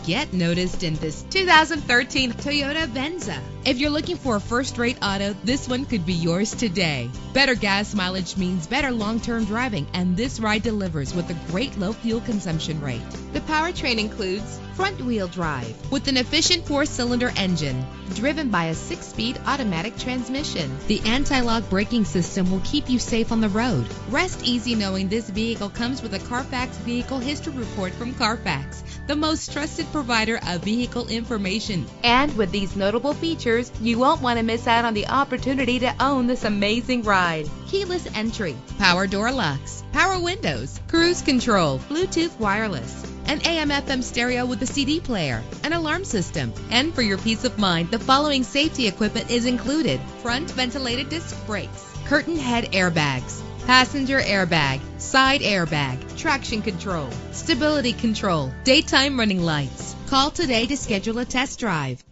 Get noticed in this 2013 Toyota Venza. If you're looking for a first-rate auto, this one could be yours today. Better gas mileage means better long-term driving, and this ride delivers with a great low fuel consumption rate. The powertrain includes front-wheel drive with an efficient 4-cylinder engine driven by a 6-speed automatic transmission. The anti-lock braking system will keep you safe on the road. Rest easy knowing this vehicle comes with a Carfax Vehicle History Report from Carfax, the most trusted provider of vehicle information. And with these notable features, you won't want to miss out on the opportunity to own this amazing ride. Keyless entry, power door locks, power windows, cruise control, Bluetooth wireless, an AM/FM stereo with a CD player, an alarm system. And for your peace of mind, the following safety equipment is included: front ventilated disc brakes, curtain head airbags, passenger airbag, side airbag, traction control, stability control, daytime running lights. Call today to schedule a test drive.